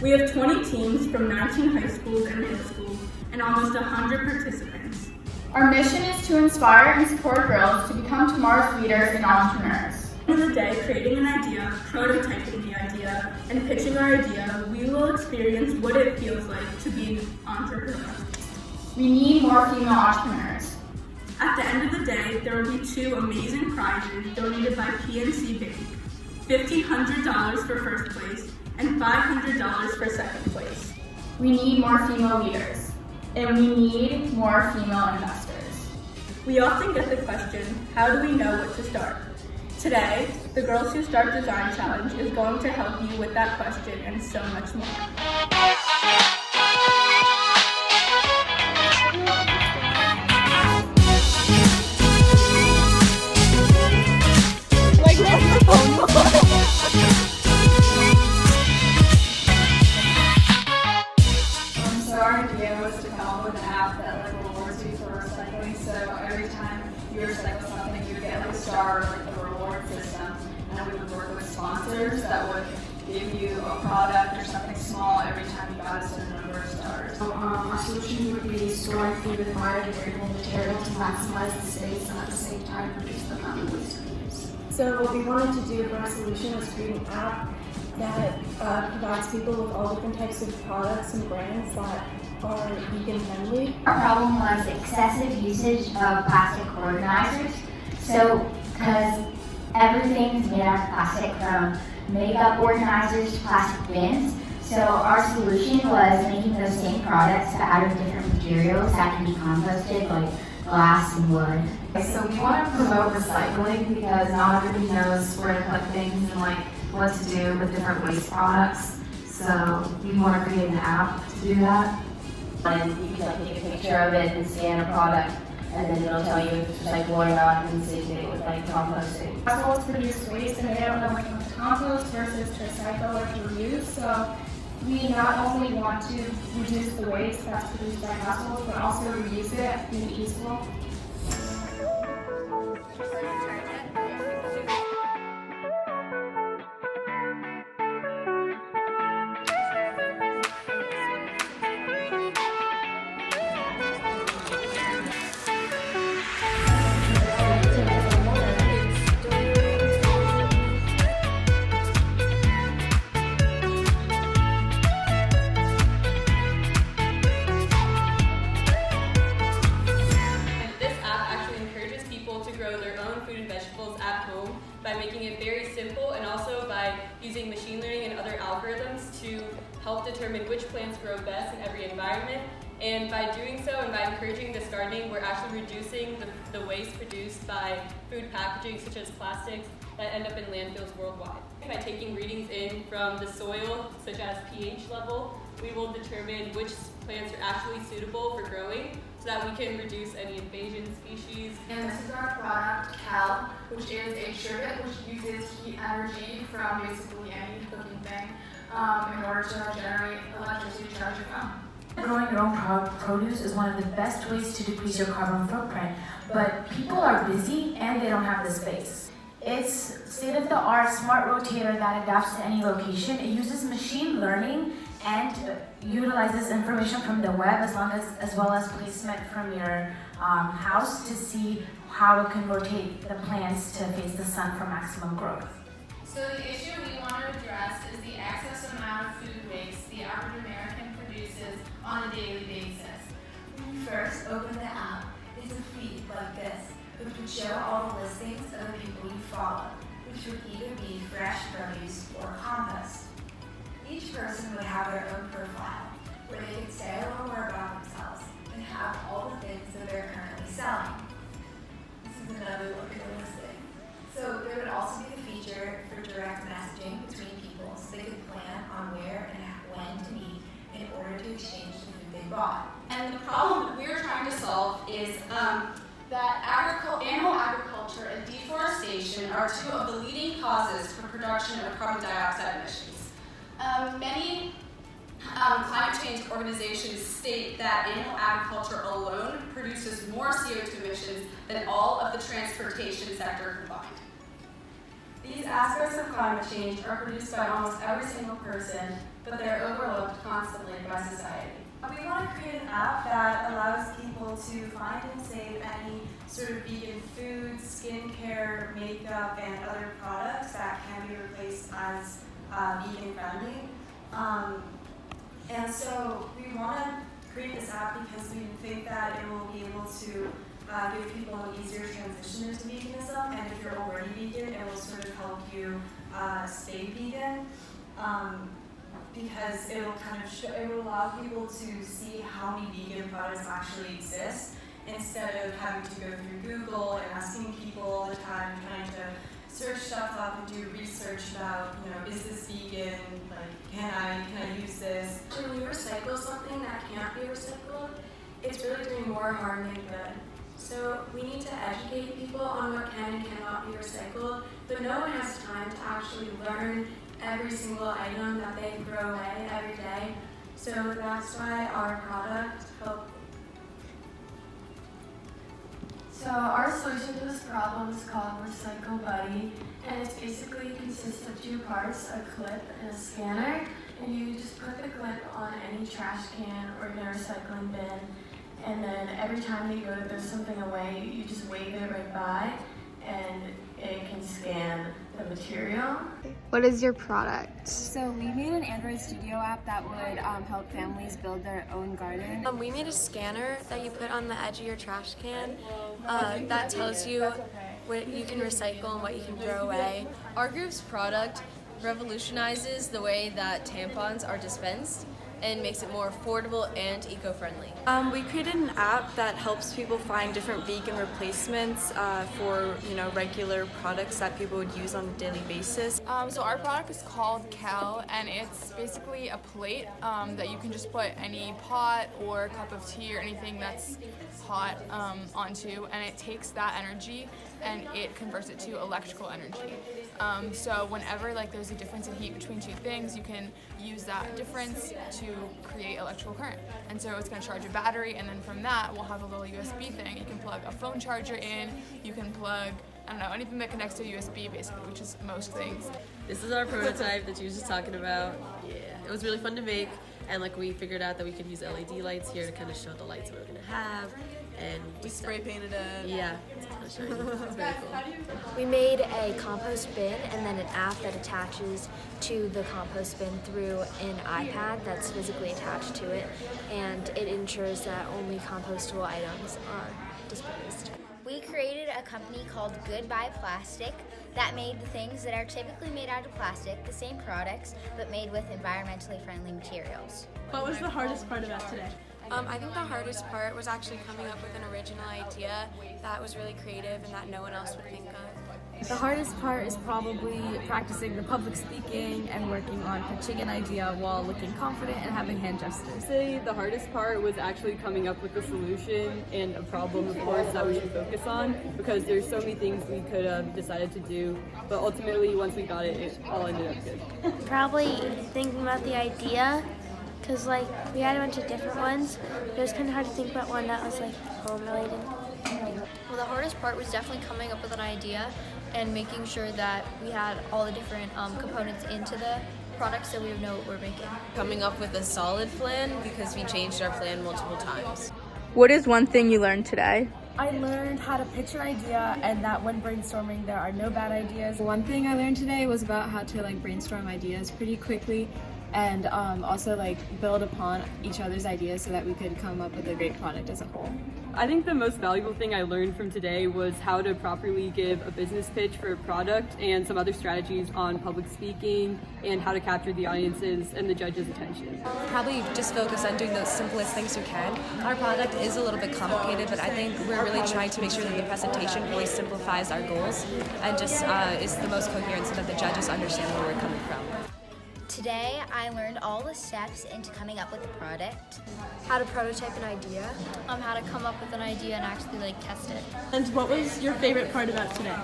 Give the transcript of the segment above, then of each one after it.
We have 20 teams from 19 high schools and middle schools and almost 100 participants. Our mission is to inspire and support girls to become tomorrow's leaders and entrepreneurs. At the end of the day, creating an idea, prototyping the idea, and pitching our idea, we will experience what it feels like to be an entrepreneur. We need more female entrepreneurs. At the end of the day, there will be 2 amazing prizes donated by PNC Bank, $1,500 for first place and $500 for second place. We need more female leaders, and we need more female investors. We often get the question, how do we know what to start? Today, the Girls Who Start Design Challenge is going to help you with that question and so much more. So our idea was to come up with an app that rewards you for recycling. So every time you recycle something, you would get a star, like a reward system, and we would work with sponsors that would give you a product or something small every time you got a certain number of stars. Our solution would be storing food and biodegradable material to maximize the space and at the same time reduce the amount of waste we use. So what we wanted to do for our solution was create an app that provides people with all different types of products and brands that are vegan friendly. Our problem was excessive usage of plastic organizers. So, because everything's made out of plastic, from makeup organizers to plastic bins. So our solution was making those same products but out of different materials that can be composted, like glass and wood. So we want to promote recycling because not everybody knows where to put things and what to do with different waste products. So we want to create an app to do that. And you can take a picture of it and scan a product, and then it'll tell you if it's recyclable or not, and same thing with composting. Households produce waste and they don't know which one to compost versus to recycle or to reuse. So we not only want to reduce the waste that's produced by households, but also reuse it and make it useful. By making it very simple and also by using machine learning and other algorithms to help determine which plants grow best in every environment. And by doing so and by encouraging this gardening, we're actually reducing the waste produced by food packaging such as plastics that end up in landfills worldwide. By taking readings in from the soil, such as pH level, we will determine which plants are actually suitable for growing so that we can reduce any invasion species. And this is our product, Cal, which is a sherbet which uses heat energy from basically any cooking thing in order to generate electricity to charge your phone. Growing your own produce is one of the best ways to decrease your carbon footprint, but people are busy and they don't have the space. It's state-of-the-art smart rotator that adapts to any location. It uses machine learning and utilizes information from the web as well as placement from your house to see how it can rotate the plants to face the sun for maximum growth. So the issue we want to address is the excess amount of food waste the average American produces on a daily basis. When you first open the app, it's a feed like this, which would show all the listings of the people you follow, which would either be fresh produce or compost. Each person would have their own profile, where they could say a little more about themselves and have all the things that they're currently selling. This is another look at the listing. So there would also be the feature for direct messaging between people so they could plan on where and when to meet in order to exchange the food they bought. And the problem that we're trying to solve is that animal agriculture and deforestation are two of the leading causes for production of carbon dioxide emissions. Many climate change organizations state that animal agriculture alone produces more CO2 emissions than all of the transportation sector combined. These aspects of climate change are produced by almost every single person but they're overlooked constantly by society. We want to create an app that allows people to find and save any sort of vegan foods, skincare, makeup, and other products that can be replaced as vegan friendly. And so we want to create this app because we think that it will be able to give people an easier transition into veganism, and if you're already vegan, it will sort of help you stay vegan. Because it will kind of it will allow people to see how many vegan products actually exist instead of having to go through Google and asking people all the time, trying to search stuff up and do research about, is this vegan? Like, can I use this? When you recycle something that can't be recycled, it's really doing more harm than good. So we need to educate people on what can and cannot be recycled, but no one has time to actually learn every single item that they throw away every day. So that's why our product helps. So our solution to this problem is called Recycle Buddy, and it basically consists of two parts, a clip and a scanner, and you just put the clip on any trash can or in a recycling bin, and then every time you go to throw something away, you just wave it right by, and it can scan the material. What is your product? So we made an Android Studio app that would help families build their own garden. We made a scanner that you put on the edge of your trash can that tells you what you can recycle and what you can throw away. Our group's product revolutionizes the way that tampons are dispensed and makes it more affordable and eco-friendly. We created an app that helps people find different vegan replacements for regular products that people would use on a daily basis. So our product is called Cal, and it's basically a plate that you can just put any pot or cup of tea or anything that's hot onto, and it takes that energy and it converts it to electrical energy. So whenever there's a difference in heat between two things, you can use that difference to create electrical current. And so it's going to charge a battery, and then from that we'll have a little USB thing. You can plug a phone charger in, you can plug, anything that connects to USB basically, which is most things. This is our prototype that you were just talking about. Yeah, it was really fun to make, and we figured out that we could use LED lights here to kind of show the lights we were going to have. And we spray painted it. Yeah, it's kind of showing. It's very cool. We made a compost bin and then an app that attaches to the compost bin through an iPad that's physically attached to it, and it ensures that only compostable items are disposed. We created a company called Goodbye Plastic that made the things that are typically made out of plastic, the same products, but made with environmentally friendly materials. What was the hardest part about today? I think the hardest part was actually coming up with an original idea that was really creative and that no one else would think of. The hardest part is probably practicing the public speaking and working on pitching an idea while looking confident and having hand gestures. I'd say the hardest part was actually coming up with a solution and a problem, of course, that we should focus on, because there's so many things we could have decided to do, but ultimately once we got it, it all ended up good. Probably thinking about the idea, because we had a bunch of different ones, but it was kind of hard to think about one that was home related. Well, the hardest part was definitely coming up with an idea and making sure that we had all the different components into the product so we would know what we're making. Coming up with a solid plan because we changed our plan multiple times. What is one thing you learned today? I learned how to pitch an idea and that when brainstorming there are no bad ideas. One thing I learned today was about how to brainstorm ideas pretty quickly and also build upon each other's ideas so that we could come up with a great product as a whole. I think the most valuable thing I learned from today was how to properly give a business pitch for a product and some other strategies on public speaking and how to capture the audience's and the judge's attention. Probably just focus on doing the simplest things you can. Our product is a little bit complicated, but I think we're really trying to make sure that the presentation really simplifies our goals and just is the most coherent so that the judges understand where we're coming from. Today, I learned all the steps into coming up with a product. How to prototype an idea. How to come up with an idea and actually test it. And what was your favorite part about today?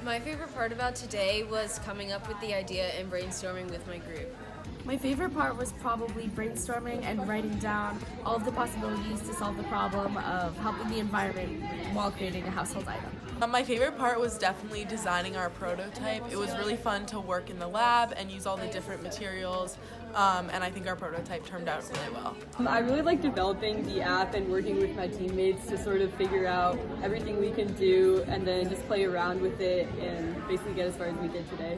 My favorite part about today was coming up with the idea and brainstorming with my group. My favorite part was probably brainstorming and writing down all of the possibilities to solve the problem of helping the environment while creating a household item. My favorite part was definitely designing our prototype. It was really fun to work in the lab and use all the different materials, and I think our prototype turned out really well. I really like developing the app and working with my teammates to sort of figure out everything we can do and then just play around with it and basically get as far as we did today.